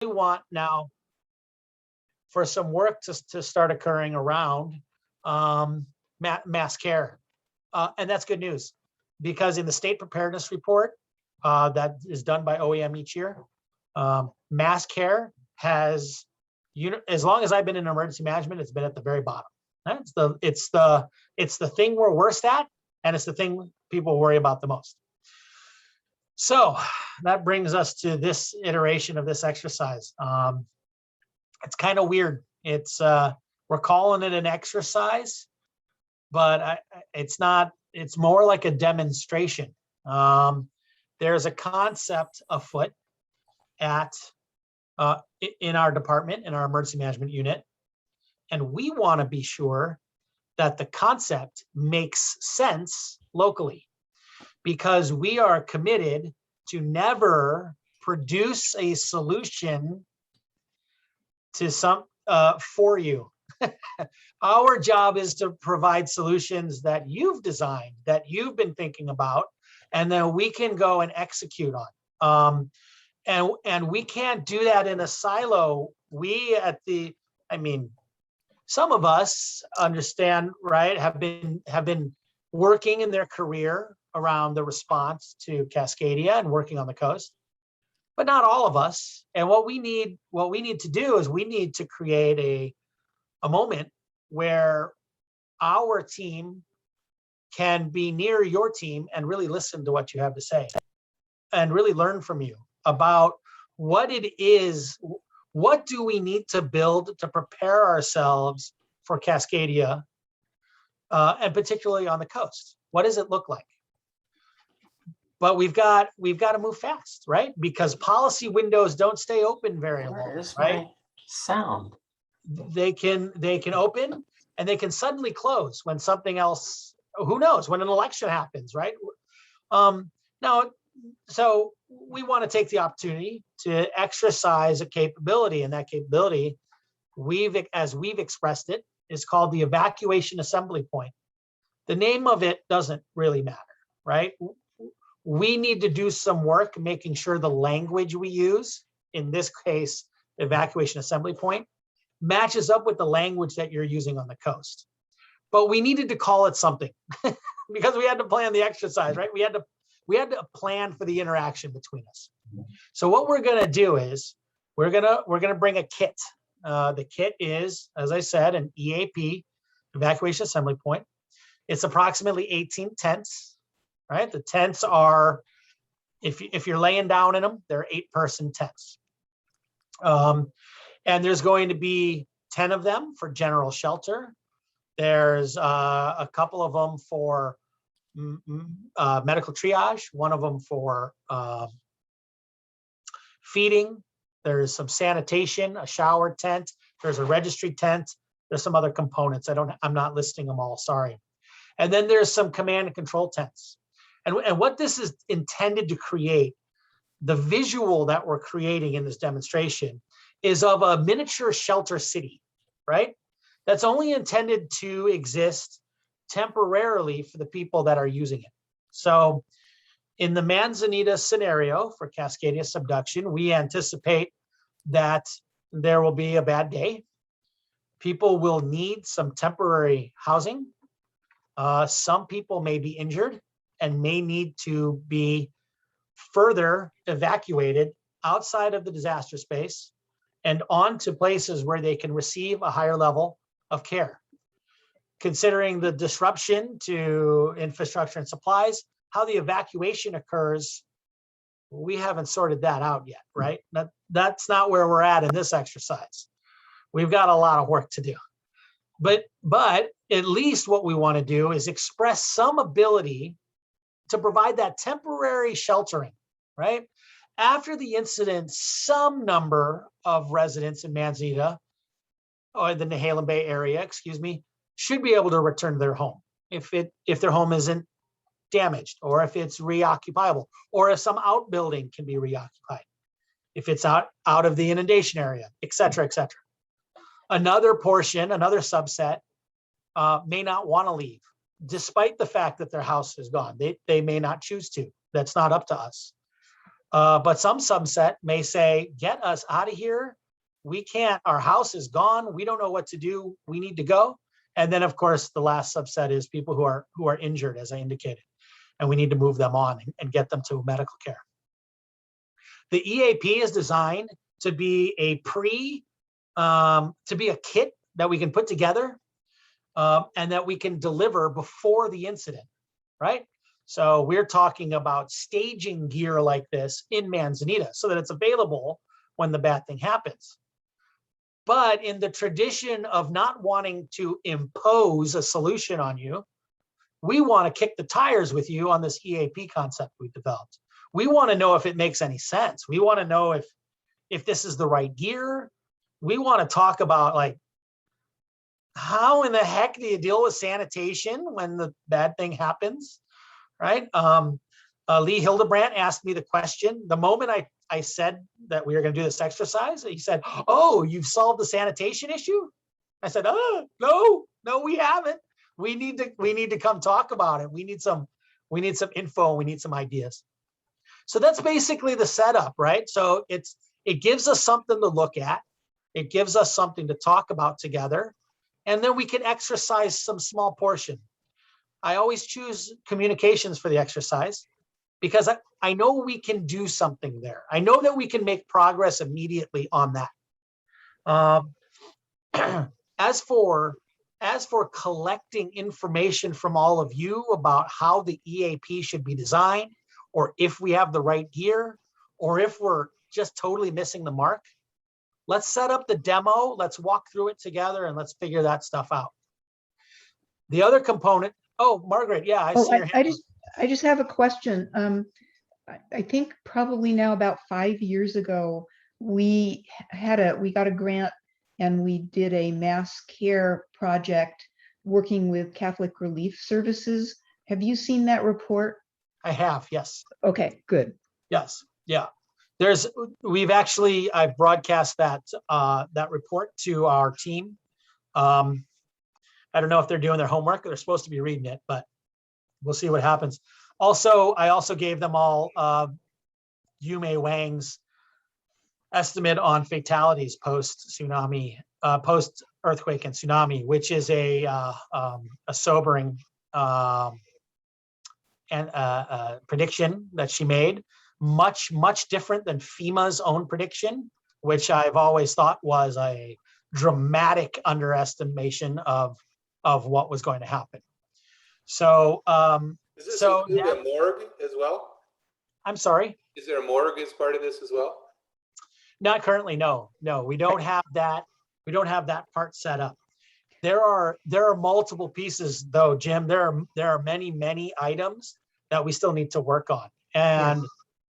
want now for some work to start occurring around mass care. And that's good news, because in the state preparedness report that is done by OEM each year, mass care has, as long as I've been in emergency management, it's been at the very bottom. It's the thing we're worst at, and it's the thing people worry about the most. So that brings us to this iteration of this exercise. It's kind of weird. It's we're calling it an exercise, but it's not. It's more like a demonstration. There's a concept afoot at in our department, in our emergency management unit, and we want to be sure that the concept makes sense locally, because we are committed to never produce a solution to for you. Our job is to provide solutions that you've designed, that you've been thinking about, and then we can go and execute on. And we can't do that in a silo. Some of us understand, right, have been working in their career around the response to Cascadia and working on the coast, but not all of us. And what we need to do is we need to create a moment where our team can be near your team and really listen to what you have to say and really learn from you about what it is. What do we need to build to prepare ourselves for Cascadia, and particularly on the coast? What does it look like? But we've got to move fast, right? Because policy windows don't stay open very long, right? My sound. They can open and they can suddenly close when something else. Who knows when an election happens, right? Now, so we want to take the opportunity to exercise a capability, and that capability, as we've expressed it, is called the evacuation assembly point. The name of it doesn't really matter, right? We need to do some work making sure the language we use, in this case, evacuation assembly point, matches up with the language that you're using on the coast. But we needed to call it something because we had to plan the exercise, right? We had to plan for the interaction between us. So what we're going to do is we're going to bring a kit. The kit is, as I said, an EAP, evacuation assembly point. It's approximately 18 tents, right? The tents are, if you're laying down in them, they're 8-person tents. And there's going to be 10 of them for general shelter. There's a couple of them for medical triage, one of them for feeding. There's some sanitation, a shower tent. There's a registry tent. There's some other components. I'm not listing them all, sorry. And then there's some command and control tents. And what this is intended to create, the visual that we're creating in this demonstration, is of a miniature shelter city, right? That's only intended to exist temporarily for the people that are using it. So in the Manzanita scenario for Cascadia subduction, we anticipate that there will be a bad day. People will need some temporary housing. Some people may be injured and may need to be further evacuated outside of the disaster space and on to places where they can receive a higher level of care. Considering the disruption to infrastructure and supplies, how the evacuation occurs, we haven't sorted that out yet, right? That's not where we're at in this exercise. We've got a lot of work to do. But at least what we want to do is express some ability to provide that temporary sheltering, right? After the incident, some number of residents in Manzanita, or the Nehalem Bay area, excuse me, should be able to return to their home if their home isn't damaged, or if it's reoccupiable, or if some outbuilding can be reoccupied, if it's out of the inundation area, et cetera, et cetera. Another portion, another subset may not want to leave, despite the fact that their house is gone. They may not choose to. That's not up to us. But some subset may say, get us out of here. We can't, our house is gone. We don't know what to do. We need to go. And then of course, the last subset is people who are injured, as I indicated, and we need to move them on and get them to medical care. The EAP is designed to be a kit that we can put together and that we can deliver before the incident, right? So we're talking about staging gear like this in Manzanita so that it's available when the bad thing happens. But in the tradition of not wanting to impose a solution on you, we want to kick the tires with you on this EAP concept we developed. We want to know if it makes any sense. We want to know if this is the right gear. We want to talk about, like, how in the heck do you deal with sanitation when the bad thing happens, right? Lee Hildebrandt asked me the question the moment I said that we were going to do this exercise. He said, "Oh, you've solved the sanitation issue?" I said, "Oh, no, we haven't. We need to come talk about it. We need some info. We need some ideas." So that's basically the setup, right? So it gives us something to look at. It gives us something to talk about together. And then we can exercise some small portion. I always choose communications for the exercise because I know we can do something there. I know that we can make progress immediately on that. As for collecting information from all of you about how the EAP should be designed, or if we have the right gear, or if we're just totally missing the mark, let's set up the demo, let's walk through it together, and let's figure that stuff out. The other component, oh, Margaret, yeah, I see your hand. I just have a question. I think probably now about 5 years ago, we got a grant and we did a mass care project working with Catholic Relief Services. Have you seen that report? I have, yes. Okay, good. Yes, yeah. I've broadcast that report to our team. I don't know if they're doing their homework. They're supposed to be reading it, but we'll see what happens. Also, I also gave them all Yume Wang's estimate on fatalities post-tsunami, post-earthquake and tsunami, which is a sobering prediction that she made. Much different than FEMA's own prediction, which I've always thought was a dramatic underestimation of what was going to happen. So, does this include a morgue as well? I'm sorry? Is there a morgue as part of this as well? Not currently, no. We don't have that. We don't have that part set up. There are multiple pieces though, Jim. There are many items that we still need to work on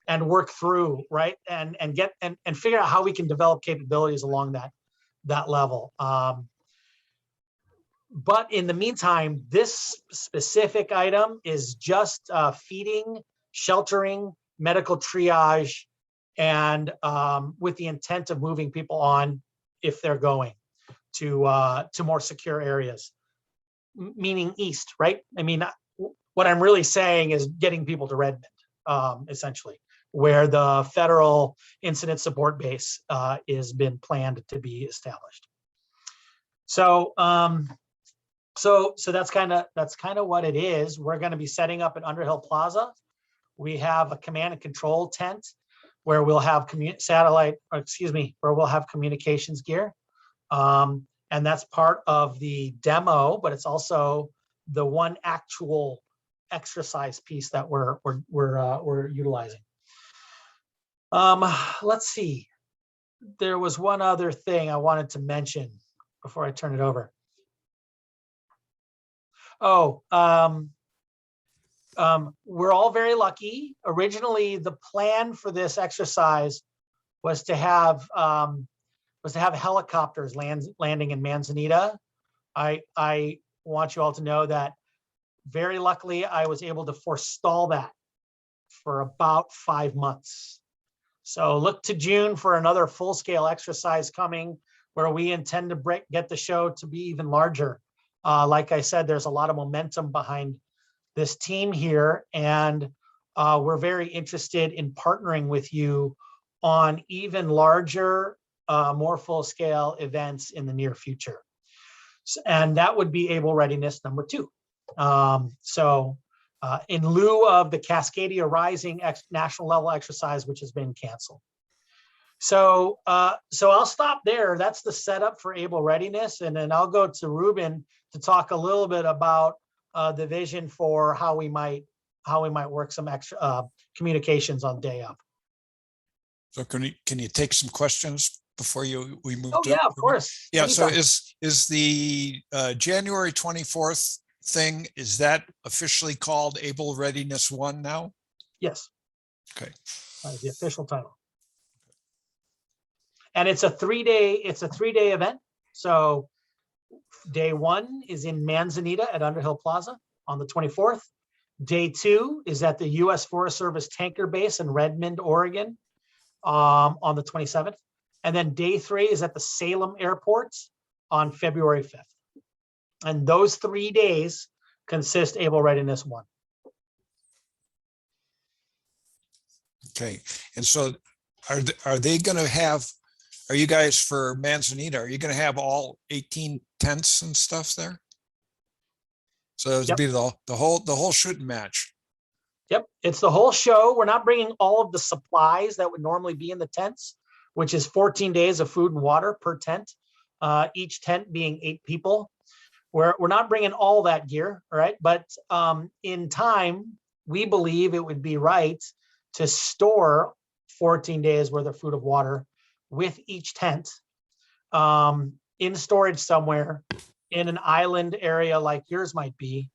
and work through, right? And figure out how we can develop capabilities along that level. But in the meantime, this specific item is just feeding, sheltering, medical triage, and with the intent of moving people on if they're going to more secure areas, meaning east, right? I mean, what I'm really saying is getting people to Redmond, essentially, where the federal incident support base is been planned to be established. So, so that's kind of what it is. We're going to be setting up at Underhill Plaza. We have a command and control tent where we'll have where we'll have communications gear. And that's part of the demo, but it's also the one actual exercise piece that we're utilizing. Let's see. There was one other thing I wanted to mention before I turn it over. Oh, we're all very lucky. Originally, the plan for this exercise was to have helicopters landing in Manzanita. I want you all to know that very luckily I was able to forestall that for about 5 months. So look to June for another full-scale exercise coming where we intend to get the show to be even larger. Like I said, there's a lot of momentum behind this team here, and we're very interested in partnering with you on even larger, more full-scale events in the near future. And that would be Able Readiness number 2. In lieu of the Cascadia Rising national level exercise, which has been canceled. So I'll stop there. That's the setup for Able Readiness. And then I'll go to Reuben to talk a little bit about the vision for how we might work some extra communications on day of. So can you take some questions before we move? Oh yeah, of course. Yeah. Anytime. So is the January 24th thing, is that officially called Able Readiness 1 now? Yes. Okay. That is the official title. And it's a 3-day event. So day 1 is in Manzanita at Underhill Plaza on the 24th. Day 2 is at the U.S. Forest Service tanker base in Redmond, Oregon, on the 27th. And then day 3 is at the Salem Airport on February 5th. And those 3 days consist Able Readiness 1. Okay. And so are they going to have, are you guys for Manzanita, are you going to have all 18 tents and stuff there? So it would Yep. be the whole shooting match. Yep, it's the whole show. We're not bringing all of the supplies that would normally be in the tents, which is 14 days of food and water per tent, each tent being 8 people. We're not bringing all that gear, right? But in time, we believe it would be right to store 14 days worth of food and water with each tent in storage somewhere in an island area like yours might be,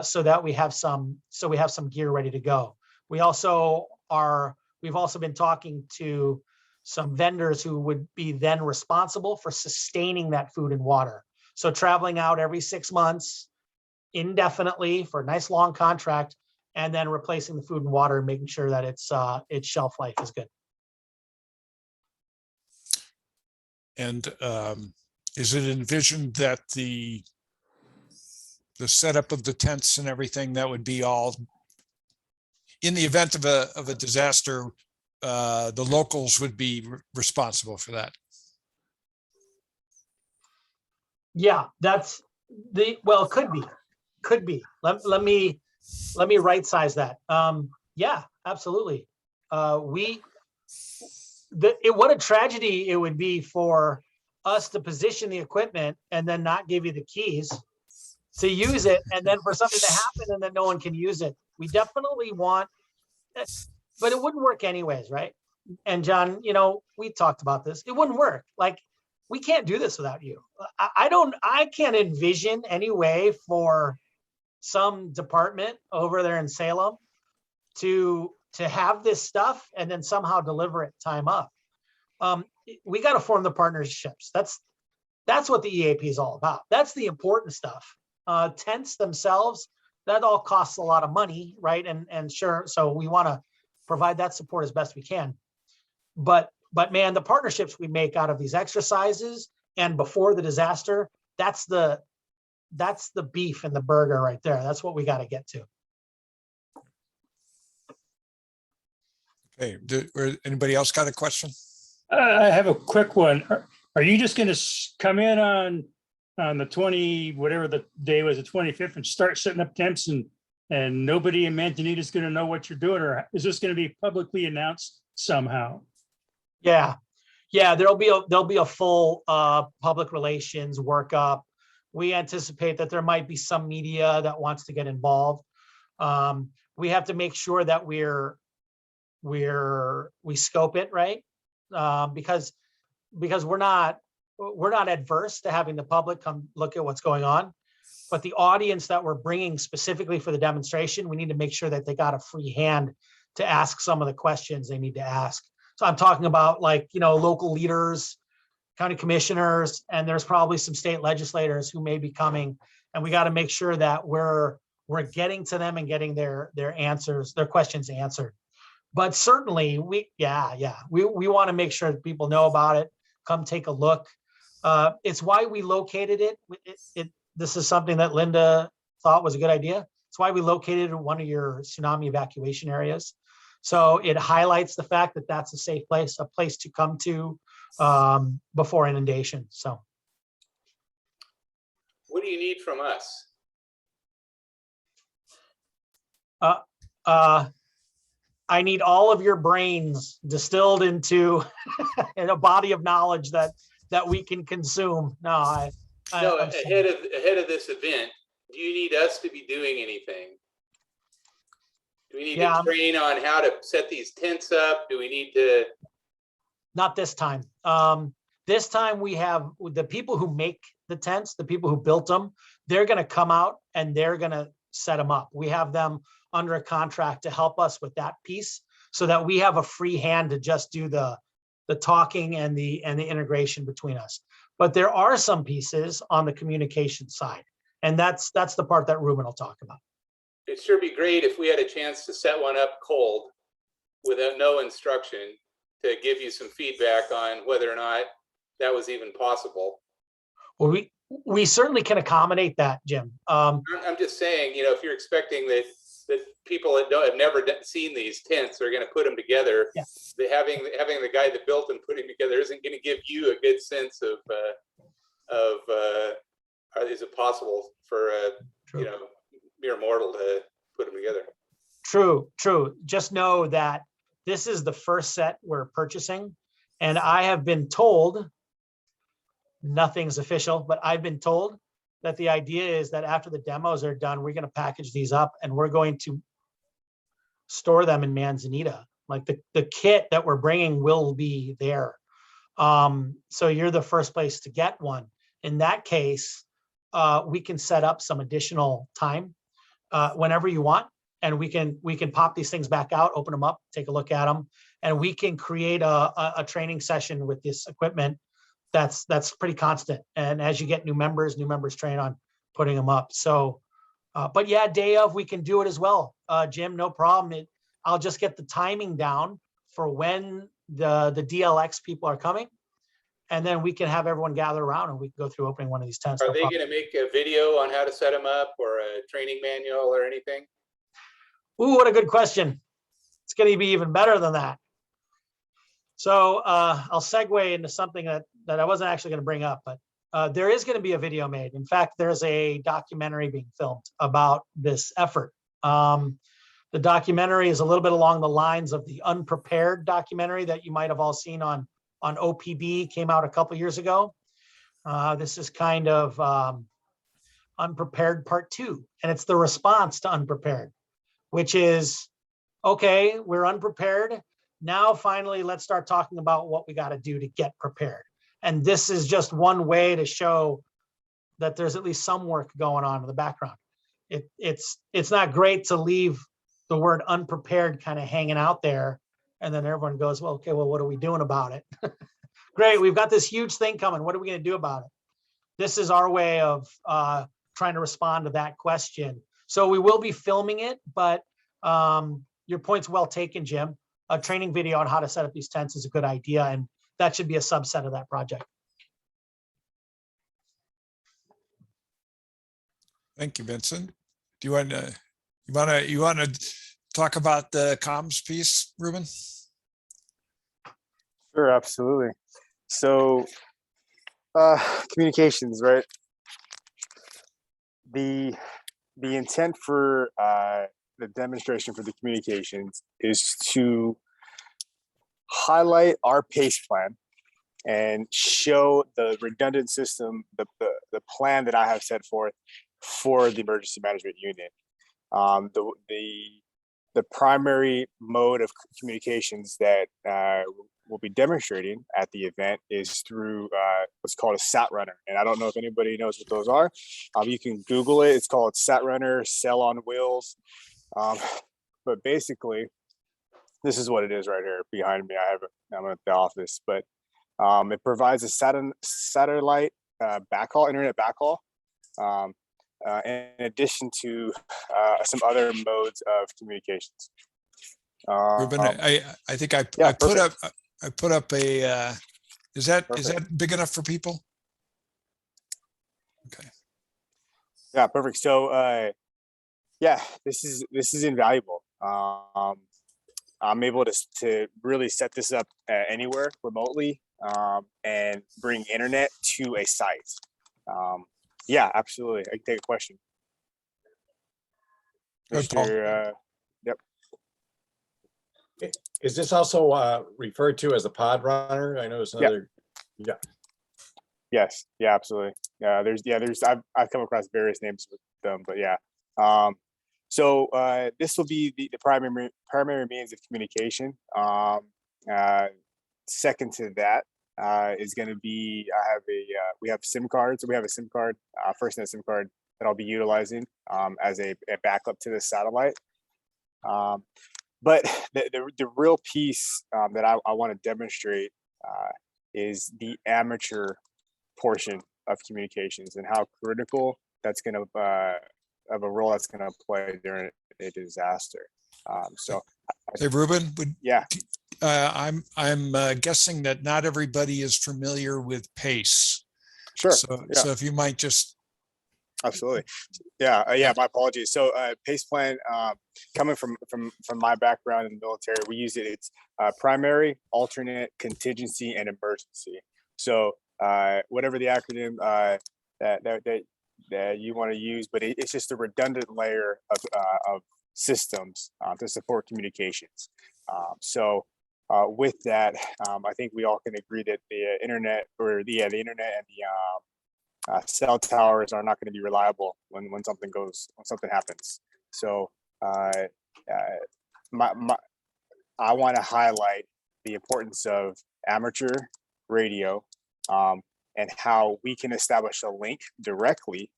so that we have some gear ready to go. We've also been talking to some vendors who would be then responsible for sustaining that food and water. So traveling out every 6 months indefinitely for a nice long contract, and then replacing the food and water and making sure that its shelf life is good. And is it envisioned that the setup of the tents and everything, that would be all in the event of a disaster, the locals would be responsible for that? Yeah, that's well, it could be. Let me right size that. Yeah, absolutely. What a tragedy it would be for us to position the equipment and then not give you the keys to use it, and then for something to happen and then no one can use it. We definitely want, but it wouldn't work anyways, right? And John, we talked about this. It wouldn't work. Like, we can't do this without you. I can't envision any way for some department over there in Salem to have this stuff and then somehow deliver it time up. We got to form the partnerships. That's what the EAP is all about. That's the important stuff. Tents themselves, that all costs a lot of money, right? And sure, so we want to provide that support as best we can. But man, the partnerships we make out of these exercises and before the disaster, that's the beef in the burger right there. That's what we got to get to. Okay. Anybody else got a question? I have a quick one. Are you just going to come in on the 20, whatever the day was, the 25th, and start setting up tents, and nobody in Manzanita is going to know what you're doing, or is this going to be publicly announced somehow? Yeah, there'll be a full public relations workup. We anticipate that there might be some media that wants to get involved. We have to make sure that we scope it right, because we're not adverse to having the public come look at what's going on, but the audience that we're bringing specifically for the demonstration, we need to make sure that they got a free hand to ask some of the questions they need to ask. So I'm talking about, like, local leaders, county commissioners, and there's probably some state legislators who may be coming, and we got to make sure that we're getting to them and getting their answers, their questions answered. But certainly we want to make sure that people know about it, come take a look. It's why we located it. This is something that Linda thought was a good idea. It's why we located in one of your tsunami evacuation areas. So it highlights the fact that that's a safe place, a place to come to before inundation. So What do you need from us? I need all of your brains distilled into in a body of knowledge that we can consume. No, No, I'm ahead of this event, do you need us to be doing anything? Do we need Yeah. to train on how to set these tents up? Do we need to? Not this time. This time we have the people who make the tents, the people who built them, they're going to come out and they're going to set them up. We have them under a contract to help us with that piece so that we have a free hand to just do the talking and the integration between us. But there are some pieces on the communication side. And that's the part that Reuben will talk about. It'd sure be great if we had a chance to set one up cold without no instruction to give you some feedback on whether or not that was even possible. Well, we certainly can accommodate that, Jim. I'm just saying, you know, if you're expecting that people that have never seen these tents are going to put them together, Yeah. Having the guy that built them put them together isn't going to give you a good sense of is it possible for True. you know, mere mortal to put them together. True. Just know that this is the first set we're purchasing. And I have been told, nothing's official, but I've been told that the idea is that after the demos are done, we're going to package these up and we're going to store them in Manzanita. Like the kit that we're bringing will be there. So you're the first place to get one. In that case, we can set up some additional time whenever you want. And we can pop these things back out, open them up, take a look at them, and we can create a training session with this equipment that's pretty constant. And as you get new members train on putting them up. So, but yeah, day of, we can do it as well. Jim, no problem. I'll just get the timing down for when the DLX people are coming. And then we can have everyone gather around and we can go through opening one of these tents. Are they going to make a video on how to set them up or a training manual or anything? Ooh, what a good question. It's going to be even better than that. So I'll segue into something that I wasn't actually going to bring up, but there is going to be a video made. In fact, there's a documentary being filmed about this effort. The documentary is a little bit along the lines of the Unprepared documentary that you might have all seen on OPB, came out a couple years ago. This is kind of Unprepared Part 2, and it's the response to Unprepared, which is, okay, we're unprepared. Now, finally, let's start talking about what we got to do to get prepared. And this is just one way to show that there's at least some work going on in the background. It's not great to leave the word unprepared kind of hanging out there. And then everyone goes, well, okay, well, what are we doing about it? Great, we've got this huge thing coming. What are we going to do about it? This is our way of trying to respond to that question. So we will be filming it, but your point's well taken, Jim. A training video on how to set up these tents is a good idea, and that should be a subset of that project. Thank you, Vincent. Do you want to talk about the comms piece, Reuben? Sure, absolutely. So communications, right? The intent for the demonstration for the communications is to highlight our PACE plan and show the redundant system, the plan that I have set forth for the emergency management unit. The primary mode of communications that we'll be demonstrating at the event is through what's called a SAT runner. And I don't know if anybody knows what those are. You can Google it. It's called SAT runner, cell on wheels. But basically, this is what it is right here behind me. I'm at the office, but it provides a satellite backhaul, internet backhaul, in addition to some other modes of communications. Reuben, I think I put up a. Is that big enough for people? Okay. Yeah, perfect. So Yeah, this is invaluable. I'm able to really set this up anywhere remotely, and bring internet to a site. Yeah, absolutely. I can take a question. Good, Paul. Mr. Yep. Is this also referred to as a pod runner? I know it's another. Yeah. Yes. Yeah, absolutely. There's I've come across various names with them, but yeah. So this will be the primary means of communication. Second to that is going to be we have SIM cards. So we have a SIM card, FirstNet SIM card that I'll be utilizing as a backup to the satellite. But the real piece that I want to demonstrate is the amateur portion of communications and how critical that's going to of a role that's going to play during a disaster. So, Hey, Reuben, yeah, I'm guessing that not everybody is familiar with PACE. sure. So, Yeah. so if you might just. Absolutely. Yeah. My apologies. So PACE plan, coming from my background in the military, we use it. It's primary, alternate, contingency, and emergency. So whatever the acronym that you want to use, but it's just a redundant layer of systems to support communications. With that, I think we all can agree that the internet the internet and the cell towers are not going to be reliable when something happens. So I want to highlight the importance of amateur radio and how we can establish a link directly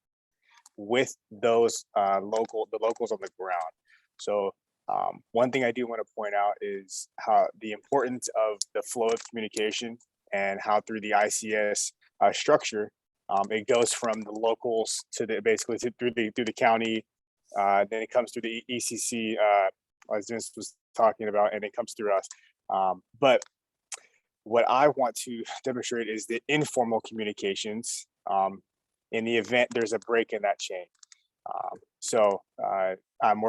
with those locals on the ground. So one thing I do want to point out is how the importance of the flow of communication and how through the ICS structure, it goes from the locals to through the county, then it comes through the ECC, as Vince was talking about, and it comes through us. But what I want to demonstrate is the informal communications in the event there's a break in that chain. I've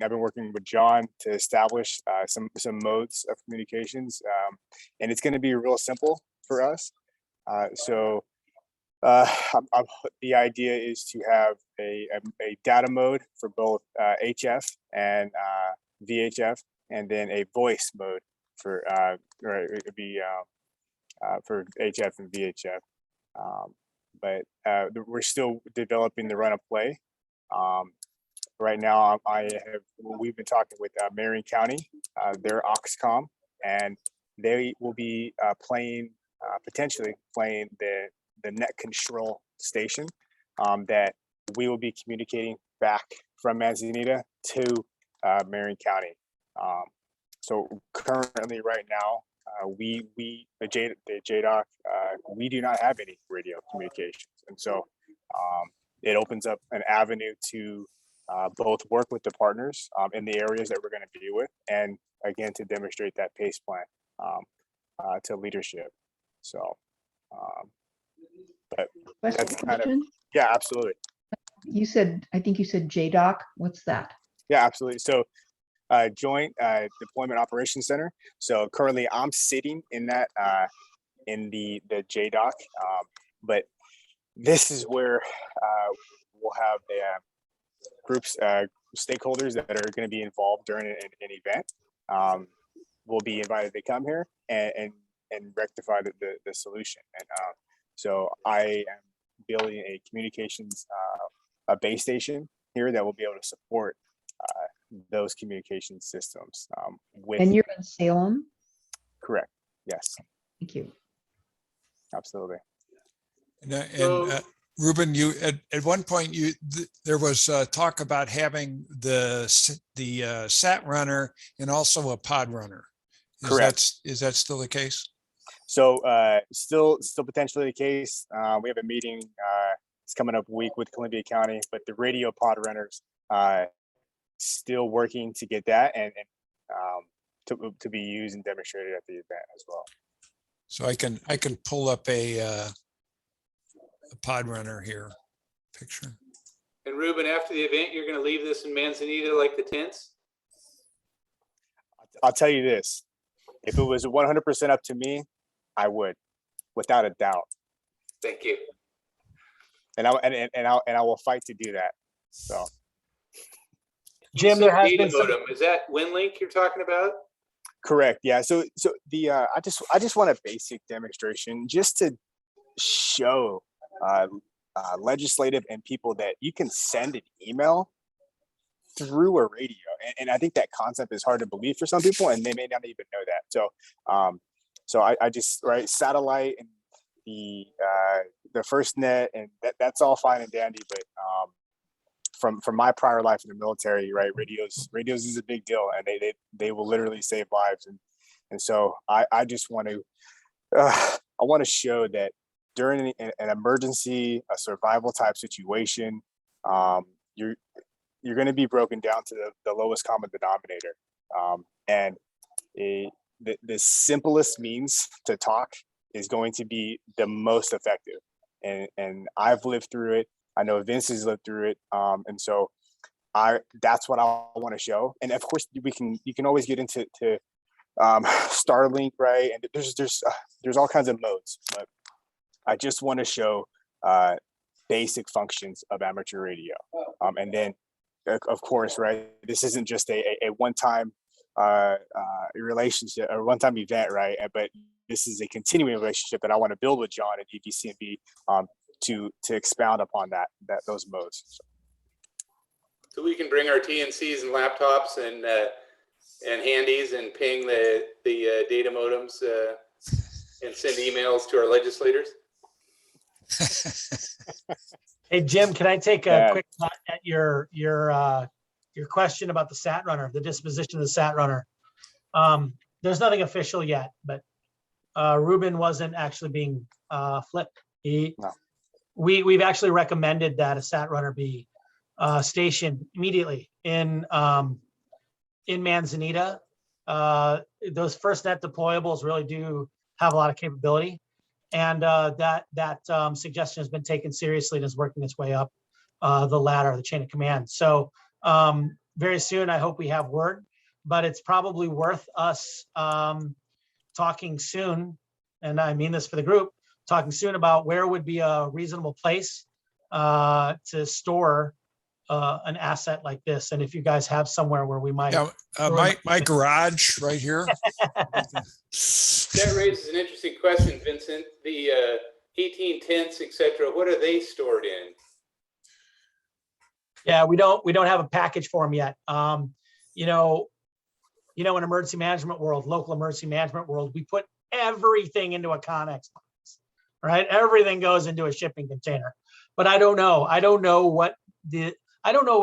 been working with John to establish some modes of communications, and it's going to be real simple for us. The idea is to have a data mode for both HF and VHF, and then a voice mode for for HF and VHF. But we're still developing the run of play. Right now, we've been talking with Marion County, their AuxComm, and they will be potentially playing the net control station that we will be communicating back from Manzanita to Marion County. So currently, right now, the JDOC, we do not have any radio communications, and so it opens up an avenue to both work with the partners in the areas that we're going to be with, and again to demonstrate that PACE plan to leadership. So, but that's kind of, yeah, absolutely. I think you said JDOC. What's that? Yeah, absolutely. So Joint Deployment Operations Center. So currently I'm sitting in that in the JDOC, but this is where we'll have the groups, stakeholders that are going to be involved during an event. Will be invited to come here and rectify the solution. And so I am building a communications a base station here that will be able to support those communication systems. And you're in Salem? Correct. Yes. Thank you. Absolutely. And Reuben, you at one point there was talk about having the sat runner and also a pod runner. Correct. Is that still the case? So still potentially the case. We have a meeting. It's coming up week with Columbia County, but the radio pod runners still working to get that and to be used and demonstrated at the event as well. So I can pull up a pod runner here picture. And Reuben, after the event, you're going to leave this in Manzanita like the tents? I'll tell you this, if it was 100% up to me, I would, without a doubt. Thank you. And I will fight to do that. So Jim, there has Data been some, modem. Is that WinLink you're talking about? correct. Yeah. So the I just want a basic demonstration just to show legislative and people that you can send an email through a radio. And I think that concept is hard to believe for some people, and they may not even know that. So I just, right, satellite and the FirstNet, and that's all fine and dandy, but from my prior life in the military, right, radios is a big deal, and they will literally save lives. And so I just want to I want to show that during an emergency, a survival type situation, you're going to be broken down to the lowest common denominator. And the simplest means to talk is going to be the most effective. And I've lived through it. I know Vince has lived through it. And so that's what I want to show. And of course, you can always get into Starlink, right? And there's all kinds of modes, but I just want to show basic functions of amateur radio. And then, of course, right, this isn't just a one-time relationship or one-time event, right? But this is a continuing relationship that I want to build with John at EVCMB to expound upon those modes. So we can bring our TNCs and laptops and handies and ping the data modems and send emails to our legislators. hey, Jim, can I take a quick shot at your question about the SAT runner, the disposition of the SAT runner? There's nothing official yet, but Reuben wasn't actually being flipped. No. We've actually recommended that a SAT runner be stationed immediately in Manzanita. Those FirstNet deployables really do have a lot of capability, and that suggestion has been taken seriously and is working its way up the ladder, the chain of command. So very soon, I hope we have word, but it's probably worth us talking soon, and I mean this for the group, talking soon about where would be a reasonable place to store an asset like this. And if you guys have somewhere where we might. Yeah, my garage right here. That raises an interesting question, Vincent. The 18 tents, etc., what are they stored in? Yeah, we don't have a package for them yet. In emergency management world, local emergency management world, we put everything into a Connex box, right? Everything goes into a shipping container. But I don't know. I don't know what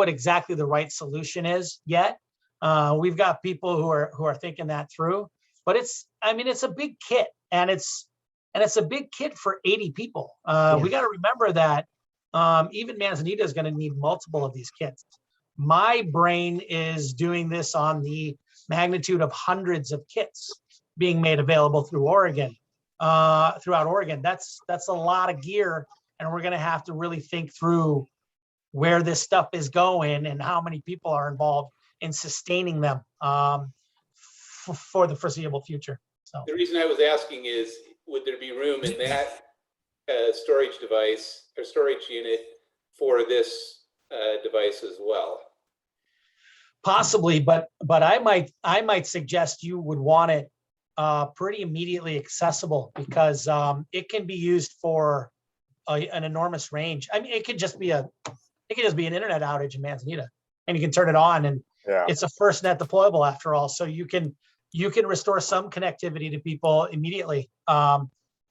exactly the right solution is yet. We've got people who are thinking that through. But it's a big kit, and it's a big kit for 80 people. We got to remember that even Manzanita is going to need multiple of these kits. My brain is doing this on the magnitude of hundreds of kits being made available through Oregon, throughout Oregon. That's a lot of gear, and we're going to have to really think through where this stuff is going and how many people are involved in sustaining them for the foreseeable future. So the reason I was asking is, would there be room in that storage device or storage unit for this device as well? Possibly, but I might suggest you would want it pretty immediately accessible, because it can be used for an enormous range. I mean, it could just be an internet outage in Manzanita, and you can turn it on, and it's a FirstNet deployable after all. So you can restore some connectivity to people immediately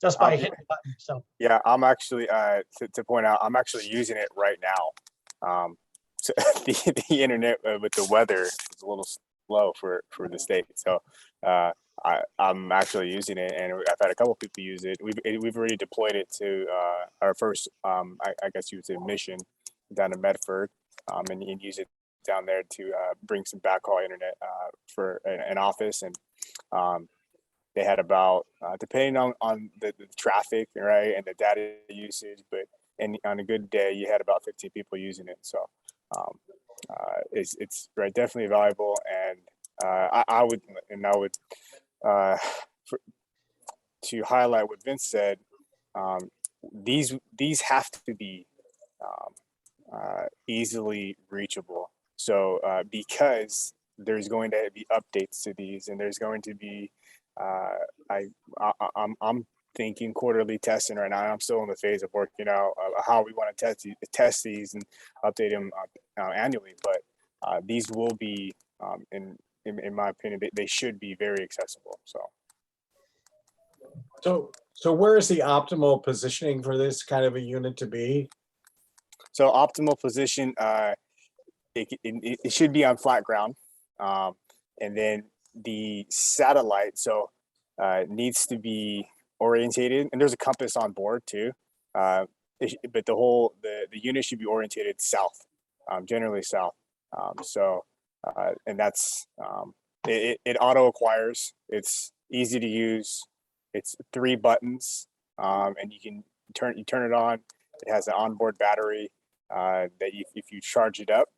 just by hitting the button. So yeah, I'm actually to point out, I'm actually using it right now. So the internet with the weather is a little slow for the state. So I'm actually using it, and I've had a couple people use it. We've already deployed it to our first, I guess you would say, mission down in Medford, and use it down there to bring some backhaul internet for an office. And they had about, depending on the traffic, right, and the data usage, but and on a good day, you had about 15 people using it. So it's right, definitely valuable. And I would to highlight what Vince said, these have to be easily reachable. So because there's going to be updates to these, and there's going to be I'm thinking quarterly testing right now. I'm still in the phase of working out how we want to test these and update them annually. But these will be, in my opinion, they should be very accessible. So where is the optimal positioning for this kind of a unit to be? So optimal position, it should be on flat ground, and then the satellite needs to be orientated, and there's a compass on board too. But the unit should be orientated south, generally south. And that's it auto acquires. It's easy to use. It's 3 buttons, and you can turn it on. It has an onboard battery that if you charge it up,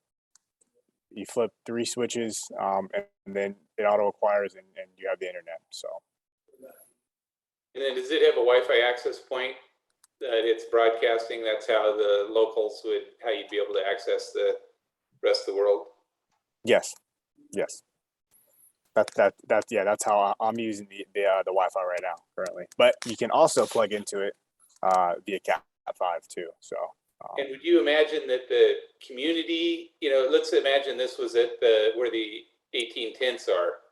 you flip 3 switches, and then it auto acquires, and you have the internet. So. And then does it have a Wi-Fi access point that it's broadcasting? That's how the locals how you'd be able to access the rest of the world? Yes. That's how I'm using the Wi-Fi right now currently. But you can also plug into it via Cat5 too. So. And would you imagine that the community, let's imagine this was at where the 18 tents are,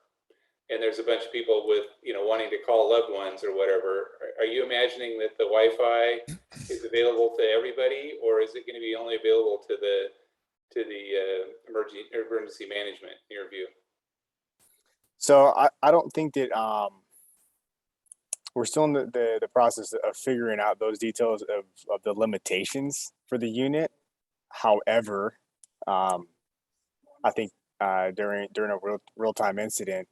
and there's a bunch of people with, wanting to call loved ones or whatever. Are you imagining that the Wi-Fi is available to everybody, or is it going to be only available to the emergency management, in your view? So I don't think that we're still in the process of figuring out those details of the limitations for the unit. However, I think during a real-time incident,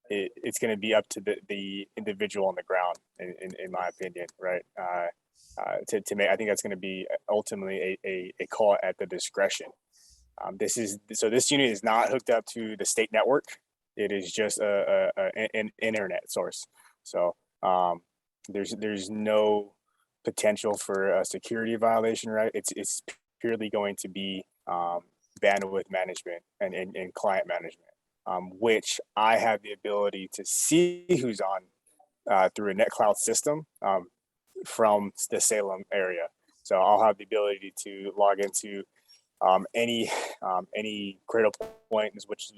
it's going to be up to the individual on the ground, in my opinion, right? To make, I think that's going to be ultimately a call at the discretion. This unit is not hooked up to the state network. It is just an internet source. So there's no potential for a security violation, right? It's purely going to be bandwidth management and client management, which I have the ability to see who's on through a NetCloud system from the Salem area. So I'll have the ability to log into any cradle point, which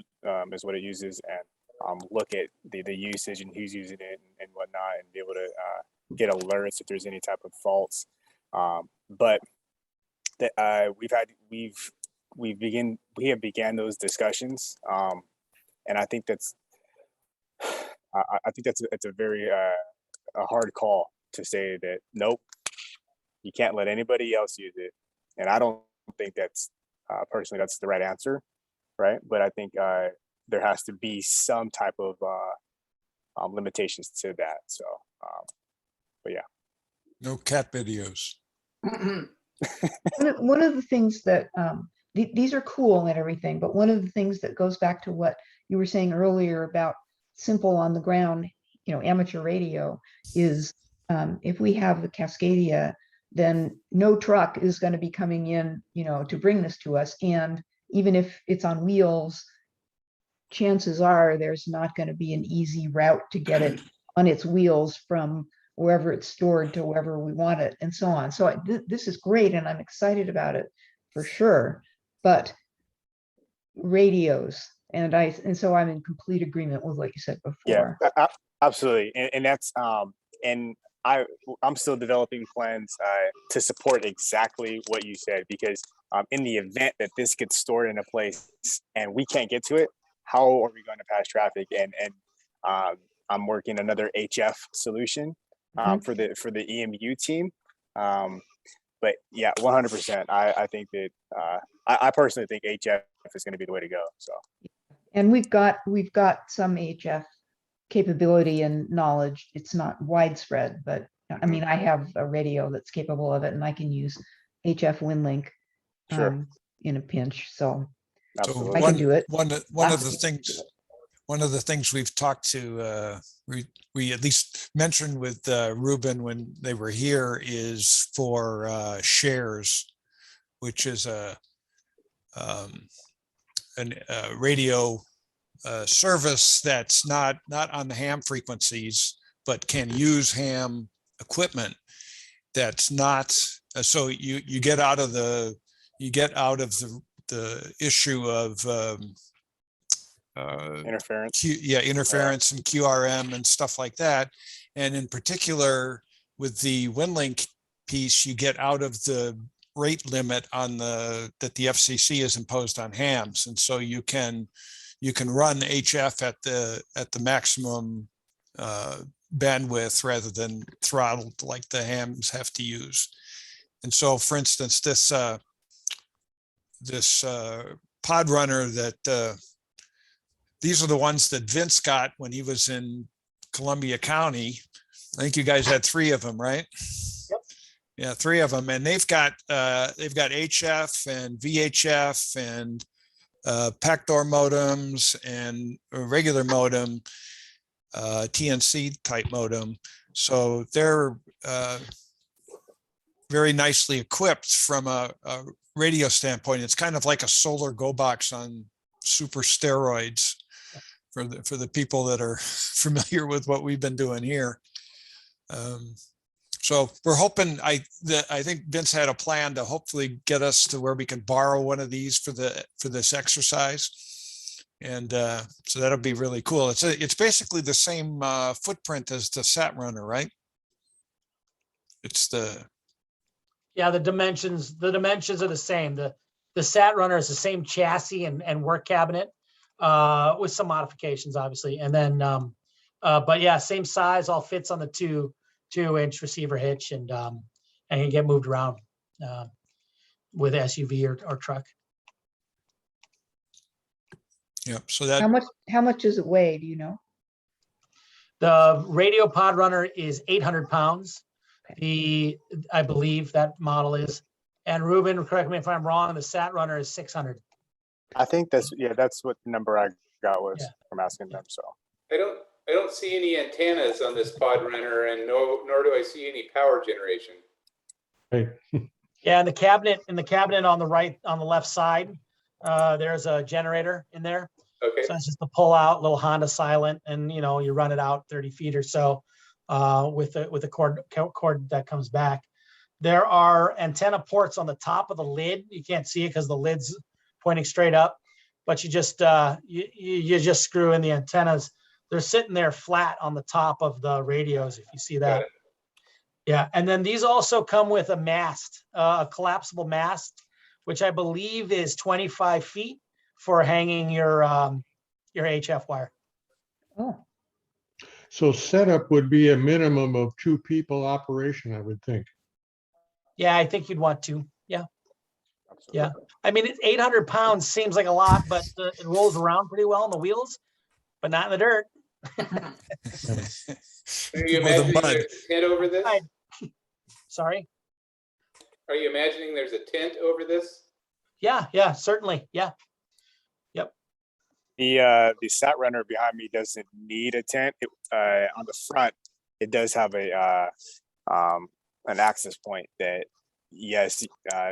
is what it uses, and look at the usage and who's using it and whatnot, and be able to get alerts if there's any type of faults. But we have began those discussions, and I think that's it's a very a hard call to say that nope, you can't let anybody else use it, and I don't think that's personally that's the right answer, right? But I think there has to be some type of limitations to that. So, but yeah. No cat videos. One of the things that these are cool and everything, but one of the things that goes back to what you were saying earlier about simple on the ground, amateur radio, is if we have the Cascadia, then no truck is going to be coming in, to bring this to us. And even if it's on wheels, chances are there's not going to be an easy route to get it on its wheels from wherever it's stored to wherever we want it, and so on. So this is great, and I'm excited about it for sure. But radios, and so I'm in complete agreement with what you said before. Yeah, absolutely, and that's and I'm still developing plans to support exactly what you said, because in the event that this gets stored in a place and we can't get to it, how are we going to pass traffic? And I'm working another HF solution for the EMU team. But yeah, 100%. I think that I personally think HF is going to be the way to go. So. And we've got some HF capability and knowledge. It's not widespread, but I mean, I have a radio that's capable of it, and I can use HF WinLink Sure. in a pinch. So So Absolutely. I can do it. one of Lots the of people can do things, it. one of the things we've talked to, we at least mentioned with Reuben when they were here is for shares, which is a radio service that's not on the ham frequencies, but can use ham equipment. That's not so you get out of the issue of Interference. interference and QRM and stuff like that. And in particular, with the WinLink piece, you get out of the rate limit on that the FCC has imposed on hams. And so you can run HF at the maximum bandwidth rather than throttled like the hams have to use. And so, for instance, this pod runner that these are the ones that Vince got when he was in Columbia County. I think you guys had 3 of them, right? Yep. Yeah, 3 of them, and they've got HF and VHF and backdoor modems and a regular modem, TNC type modem. So they're very nicely equipped from a radio standpoint. It's kind of like a solar go box on super steroids for the people that are familiar with what we've been doing here. So we're hoping, I think Vince had a plan to hopefully get us to where we can borrow one of these for this exercise. And so that'll be really cool. It's basically the same footprint as the Sat Runner, right? It's Yeah, the dimensions are the same. The Sat Runner is the same chassis and work cabinet with some modifications, obviously. And then, but yeah, same size, all fits on the 2-inch receiver hitch, and can get moved around with SUV or truck. yeah. So that How much does it weigh? Do you know? The radio pod runner is 800 pounds. I believe that model is. And Reuben, correct me if I'm wrong, the Sat Runner is 600. I think that's what the number I got was from asking them. So I don't see any antennas on this pod runner, and nor do I see any power generation. Yeah, in the cabinet on the right, on the left side, there's a generator in there. Okay. So it's just a pull out little Honda Silent, and you run it out 30 feet or so with the cord that comes back. There are antenna ports on the top of the lid. You can't see it because the lid's pointing straight up, but you just screw in the antennas. They're sitting there flat on the top of the radios, if you see that. Yeah, and then these also come with a mast, a collapsible mast, which I believe is 25 feet for hanging your HF wire. Oh, So setup would be a minimum of 2 people operation, I would think. Yeah, I think you'd want to. Yeah. Yeah. I mean, 800 pounds seems like a lot, but it rolls around pretty well on the wheels, but not in the dirt. Are you imagining there's a tent over this? Sorry. Are you imagining there's a tent over this? Yeah, certainly. Yeah. Yep. the Sat Runner behind me doesn't need a tent. On the front, it does have an access point that, yes,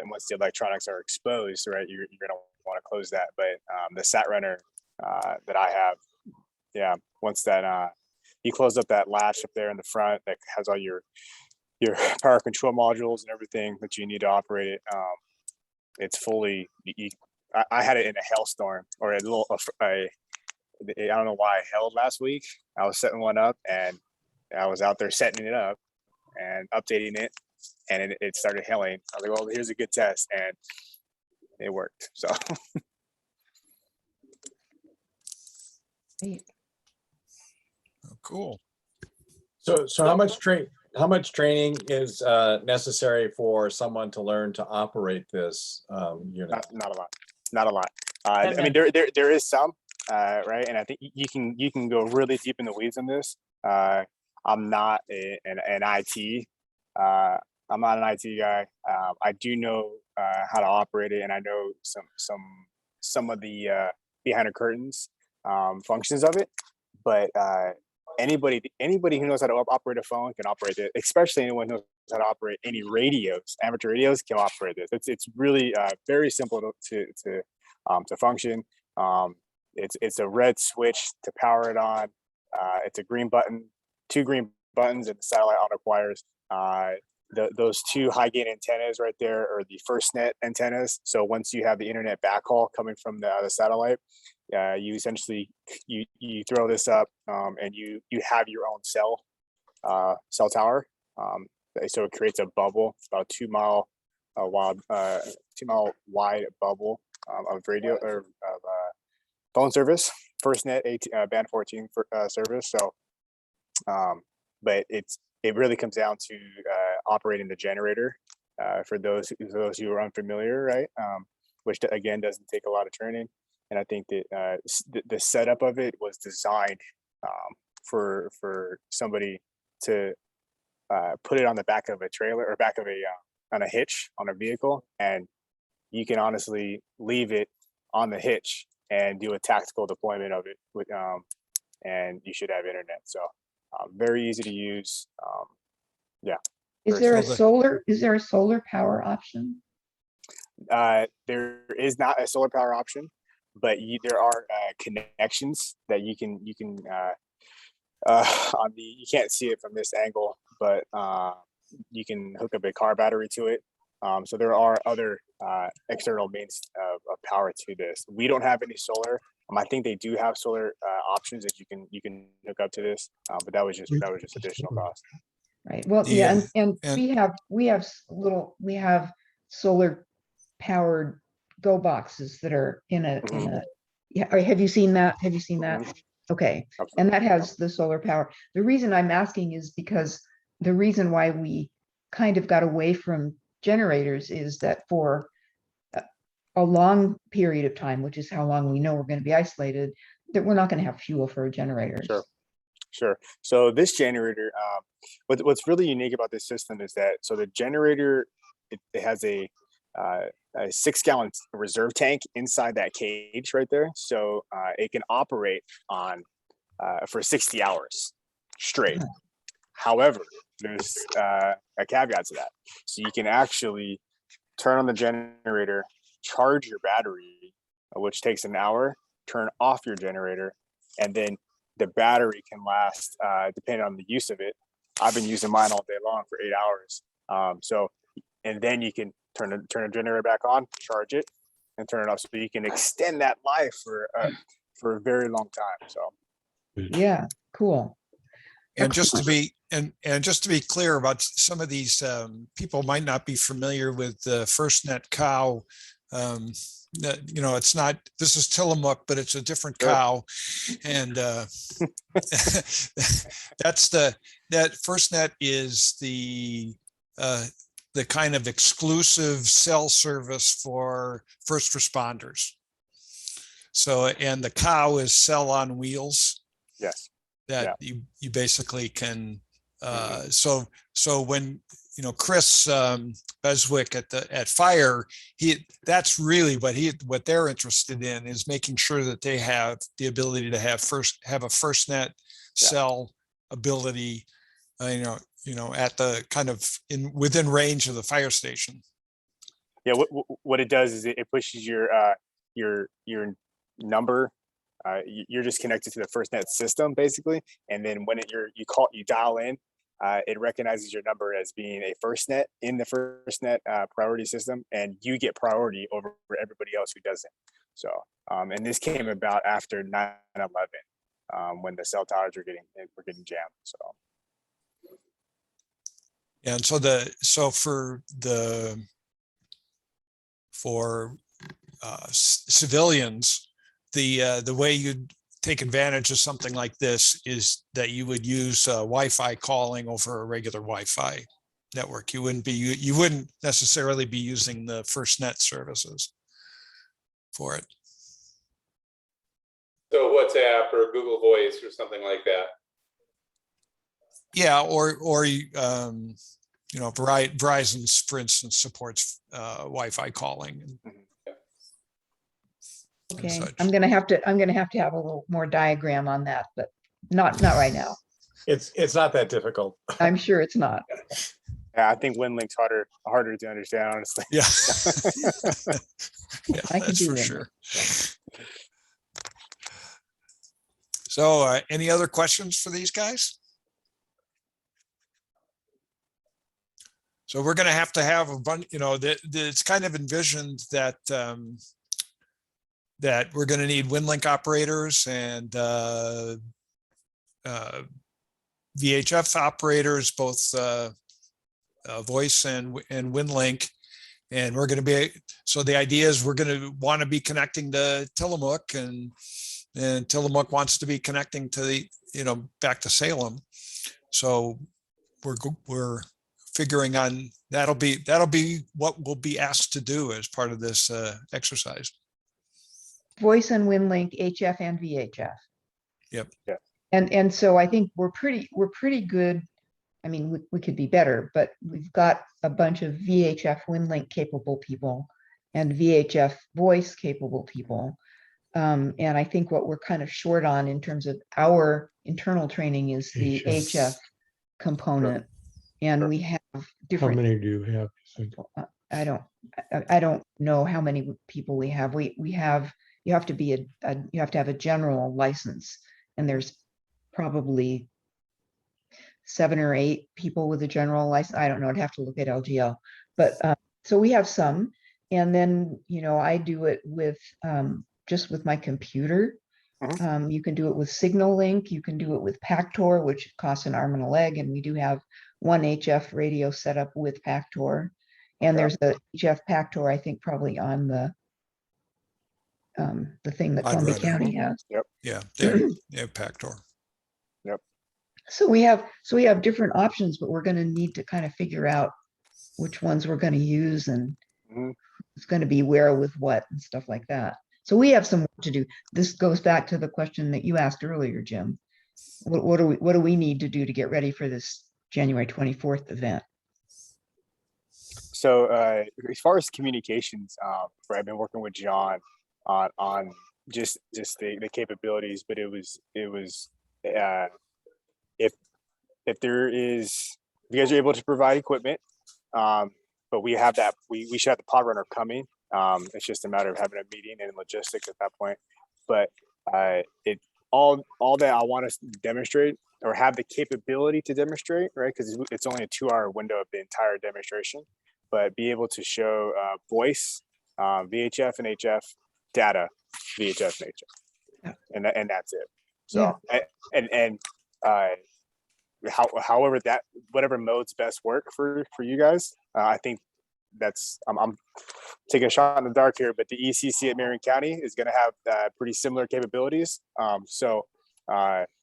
once the electronics are exposed, right, you're gonna want to close that. But the Sat Runner that I have, yeah, once that you close up that latch up there in the front that has all your power control modules and everything that you need to operate it, it's fully. I had it in a hailstorm or a little. I don't know why I held last week. I was setting one up and I was out there setting it up and updating it, and it started hailing. I was like, "Well, here's a good test," and it worked. So. Oh, cool. So how much training is necessary for someone to learn to operate this unit? Not a lot. I mean, there is some. right? And I think you can go really deep in the weeds on this. I'm not an IT. I'm not an IT guy. I do know how to operate it, and I know some of the behind the curtains functions of it. But anybody who knows how to operate a phone can operate it. Especially anyone who knows how to operate any radios, amateur radios, can operate this. It's really very simple to function. It's a red switch to power it on. It's a green button, 2 green buttons, and the satellite auto acquires. Those 2 high gain antennas right there are the FirstNet antennas. So once you have the internet backhaul coming from the satellite, you essentially you throw this up and you have your own cell tower. So it creates a bubble. It's about 2 mile wide bubble of radio or of phone service, FirstNet band 14 service. So, but it really comes down to operating the generator for those who are unfamiliar, right? Which again doesn't take a lot of training. And I think that the setup of it was designed for somebody to put it on the back of a trailer or back of on a hitch on a vehicle, and you can honestly leave it on the hitch and do a tactical deployment of it with, and you should have internet. So very easy to use. Yeah. Is there a solar power option? There is not a solar power option, but there are connections that you can on the, you can't see it from this angle, but you can hook up a car battery to it. So there are other external means of power to this. We don't have any solar. I think they do have solar options that you can hook up to this, but that was just additional cost. Right. Well, Yeah, and we have solar powered go boxes that are in a yeah. Have you seen that? Okay. And that has the solar power. The reason I'm asking is because the reason why we kind of got away from generators is that for a long period of time, which is how long we know we're going to be isolated, that we're not going to have fuel for generators. Sure. So this generator, what's really unique about this system is that, so the generator, it has a 6-gallon reserve tank inside that cage right there. So it can operate on for 60 hours straight. However, there's a caveat to that. So you can actually turn on the generator, charge your battery, which takes an hour, turn off your generator, and then the battery can last, depending on the use of it. I've been using mine all day long for 8 hours. And then you can turn the generator back on, charge it, and turn it off. So you can extend that life for a very long time. So yeah, cool. And just to be clear about some of these, people might not be familiar with the FirstNet cow. It's not, this is Tillamook, but it's a different cow. And that FirstNet is the kind of exclusive cell service for first responders. So, and the cow is cell on wheels. Yes. That you basically can, so when, Chris Beswick at Fire, that's really what they're interested in, is making sure that they have the ability to have a FirstNet cell ability, at the kind of within range of the fire station. Yeah, what it does is it pushes your number. You're just connected to the FirstNet system basically, and then when you dial in, it recognizes your number as being a FirstNet in the FirstNet priority system, and you get priority over everybody else who doesn't. So, and this came about after 9/11, when the cell towers were getting jammed. So, and for civilians, the way you'd take advantage of something like this is that you would use Wi-Fi calling over a regular Wi-Fi network. You wouldn't necessarily be using the FirstNet services for it. So WhatsApp or Google Voice or something like that. Yeah, or Verizon, for instance, supports Wi-Fi calling. And Okay, such. I'm gonna have to have a little more diagram on that, but not right now. It's not that difficult. I'm sure it's not. Yeah, I think WinLink's harder to understand, honestly. Yeah. Yeah, I can that's do for it. sure. So any other questions for these guys? So we're going to have a bunch, it's kind of envisioned that that we're going to need WinLink operators and VHF operators, both voice and WinLink. And we're going to be, so the idea is we're going to want to be connecting to Tillamook, and Tillamook wants to be connecting to the, back to Salem. So we're figuring on, that'll be what we'll be asked to do as part of this exercise. Voice and WinLink, HF and VHF. Yep. Yeah. And so I think we're pretty good. I mean, we could be better, but we've got a bunch of VHF WinLink capable people and VHF voice capable people. And I think what we're kind of short on in terms of our internal training is the HF component. And we have How different. many do you have? You think? I don't know how many people we have. We have, you have to have a general license, and there's probably 7 or 8 people with a general license. I don't know. I'd have to look at LGL, but so we have some, and then I do it with just with my computer. You can do it with Signal Link. You can do it with Pactor, which costs an arm and a leg, and we do have one HF radio set up with Pactor, and there's a HF Pactor, I think, probably on the thing that I'd Columbia rather. County has. Yeah, they have Pactor. So we have different options, but we're going to need to kind of figure out which ones we're going to use, and it's going to be where with what and stuff like that. So we have some work to do. This goes back to the question that you asked earlier, Jim. What do we need to do to get ready for this January 24th event? So as far as communications, I've been working with John on just the capabilities, but it was if you guys are able to provide equipment, but we have that, we should have the pod runner coming. It's just a matter of having a meeting and logistics at that point. But all that I want to demonstrate or have the capability to demonstrate, right? Because it's only a 2-hour window of the entire demonstration, but be able to show voice, VHF and HF data, VHF and HF, and that's it. So however that whatever modes best work for you guys, I think that's I'm taking a shot in the dark here, but the ECC at Marion County is going to have pretty similar capabilities. And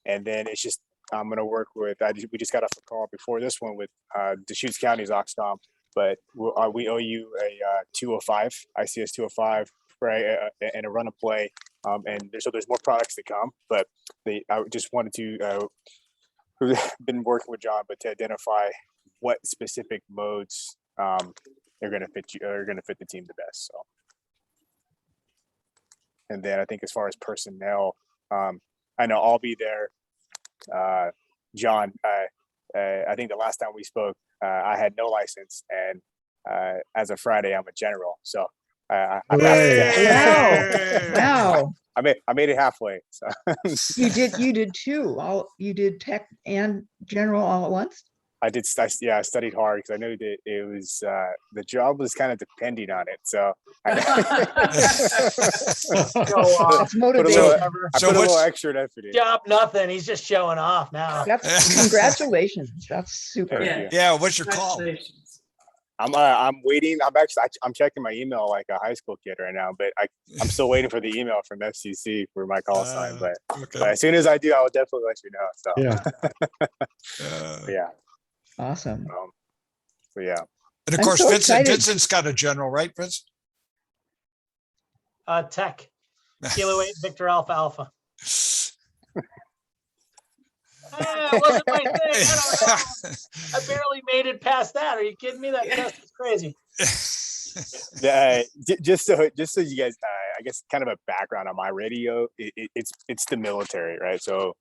then it's just I'm going to work with. We just got off a call before this one with Deschutes County's AuxComm, but we owe you a 205 ICS 205, right, and a run of play. And there's more products to come, but I just wanted to. We've been working with John, but to identify what specific modes are going to fit the team the best. So, and then I think as far as personnel, I know I'll be there. John, I think the last time we spoke, I had no license, and as of Friday, I'm a general. So I Wow. I made it halfway. So You did too. You did tech and general all at once? I studied hard because I knew that it was the job was kind of depending on it. So It's motivation. I put a little extra effort in. Job nothing. He's just showing off now. Congratulations. That's super. Yeah, what's your call? I'm waiting. I'm checking my email like a high school kid right now, but I'm still waiting for the email from FCC for my call sign. But as soon as I do, I will definitely let you know. So yeah. Awesome. So yeah. And of I'm course, so excited. Vincent's got a general, right, Vince? Tech. Kilo 8 Victor Alpha Alpha. It wasn't my thing. I don't know. I barely made it past that. Are you kidding me? That test is crazy. Just so you guys, I guess, kind of a background on my radio. It's the military, right? So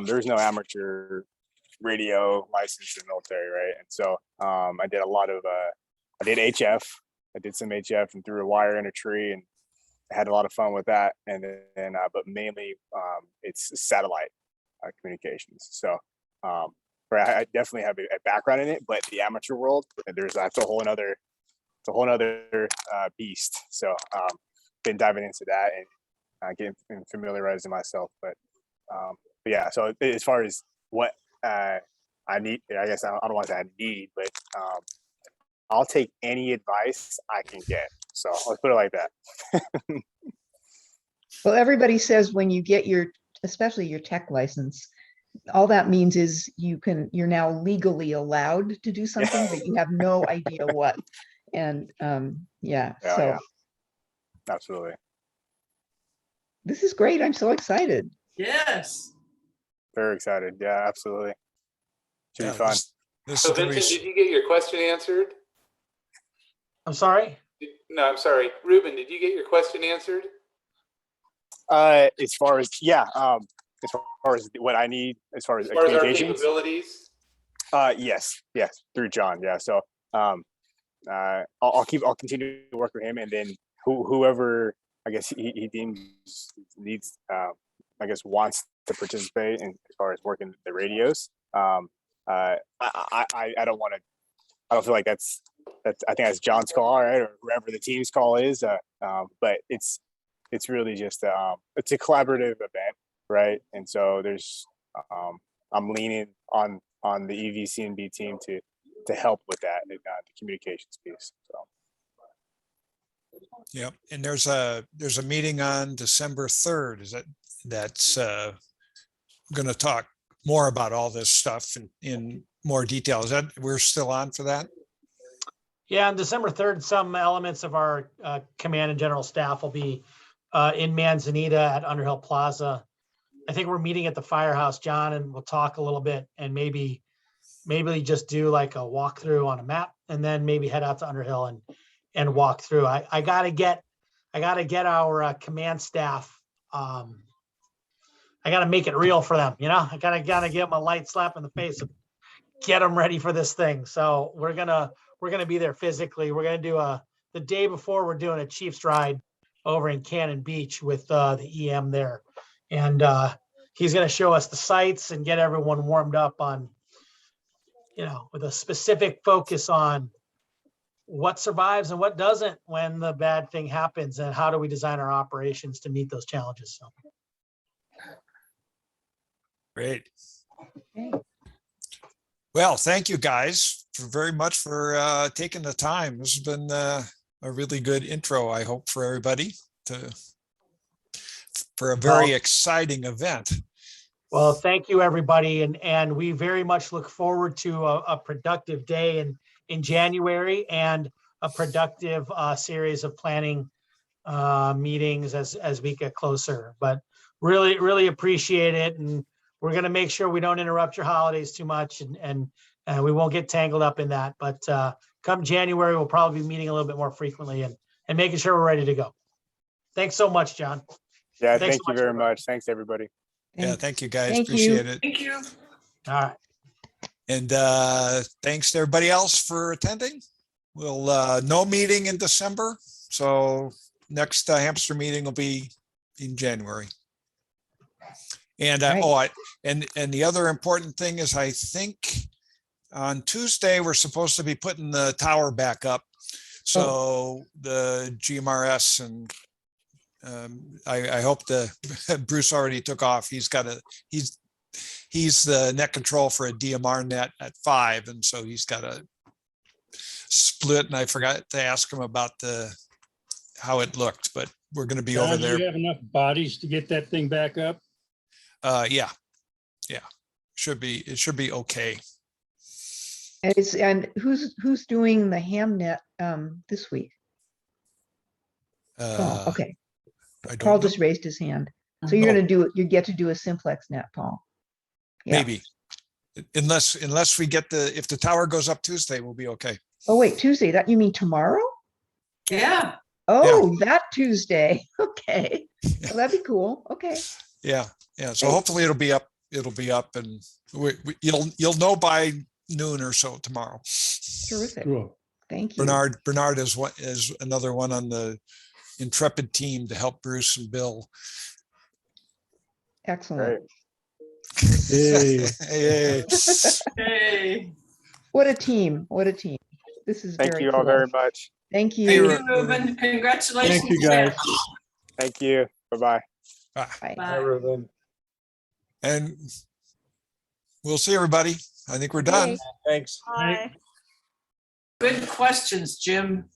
there's no amateur radio license in the military, right? And so I did a lot of I did HF. I did some HF and threw a wire in a tree, and I had a lot of fun with that. And then but mainly it's satellite communications. So I definitely have a background in it, but the amateur world, that's a whole nother beast. So been diving into that and getting familiarizing myself. But yeah, so as far as what I need, I guess I don't want to say I need, but I'll take any advice I can get. So let's put it like that. Well, everybody says when you get especially your tech license, all that means is you're now legally allowed to do something, but you have no idea what. And yeah, so Absolutely. this is great. I'm so excited. Yes. Very excited. Yeah, absolutely. Should be fun. This So is gonna Vincent, be, did you get your question answered? I'm sorry. No, I'm sorry. Reuben, did you get your question answered? As far as as far as what I need, as far as As far as our communications, capabilities? yes, through John. Yeah. So I'll continue to work with him, and then whoever I guess he deems needs I guess wants to participate in as far as working the radios. I don't want to. I don't feel like that's I think that's John's call, right, or whoever the team's call is. But it's really just it's a collaborative event, right? And so there's I'm leaning on the EVCNB team to help with that, the communications piece. So. yep. And there's a meeting on December 3rd. That's going to talk more about all this stuff in more detail. Is that we're still on for that? Yeah, on December 3rd, some elements of our command and general staff will be in Manzanita at Underhill Plaza. I think we're meeting at the firehouse, John, and we'll talk a little bit and maybe just do like a walkthrough on a map, and then maybe head out to Underhill and walk through. I gotta get our command staff. I gotta make it real for them, I gotta give them a light slap in the face and get them ready for this thing. So we're gonna be there physically. We're gonna do the day before, we're doing a Chiefs ride over in Cannon Beach with the EM there, and he's gonna show us the sights and get everyone warmed up on, with a specific focus on what survives and what doesn't when the bad thing happens, and how do we design our operations to meet those challenges. So. Great. Okay. Well, thank you guys very much for taking the time. This has been a really good intro, I hope, for everybody for a very exciting event. Well, thank you, everybody. And we very much look forward to a productive day in January, and a productive series of planning meetings as we get closer. But really, really appreciate it. And we're going to make sure we don't interrupt your holidays too much, and we won't get tangled up in that. But come January, we'll probably be meeting a little bit more frequently and making sure we're ready to go. Thanks so much, John. Yeah, Thanks thank so you much, very everybody. much. Thanks, everybody. Yeah, thank you guys. Thank you. Appreciate it. Thank you. All right. And thanks to everybody else for attending. We'll no meeting in December. So next Hamster meeting will be in January. And Right. and the other important thing is, I think on Tuesday we're supposed to be putting the tower back up. So the GMRS and I hope Bruce already took off. He's the net control for a DMR net at 5, and so he's got a split. And I forgot to ask him about how it looked, but we're going to be John, over do there. you have enough bodies to get that thing back up? Yeah. It should be okay. And who's doing the Hamnet this week? Paul, okay. I don't Paul know. just raised his hand. So you're gonna do, you get to do a simplex net, Paul. Yeah. Maybe. Unless we get if the tower goes up Tuesday, we'll be okay. Oh, wait, Tuesday, that, you mean tomorrow? Yeah. Oh, that Tuesday. Okay. Well, that'd be cool. Okay. Yeah, yeah. So Great. hopefully it'll be up. It'll be up, and you'll know by noon or so tomorrow. Terrific. Cool. Thank you. Bernard is another one on the intrepid team to help Bruce and Bill. Excellent. Hey, Hey, Hey. What a team. What a team. This is Thank very you all cool. very much. Thank Hey, you. Thank you, Reuben. Congratulations. thank you, guys. again. Thank you. Bye-bye. Bye. Hi, Bye. Reuben. and we'll see everybody. I think we're done. Okay. Thanks. Bye. Good questions, Jim.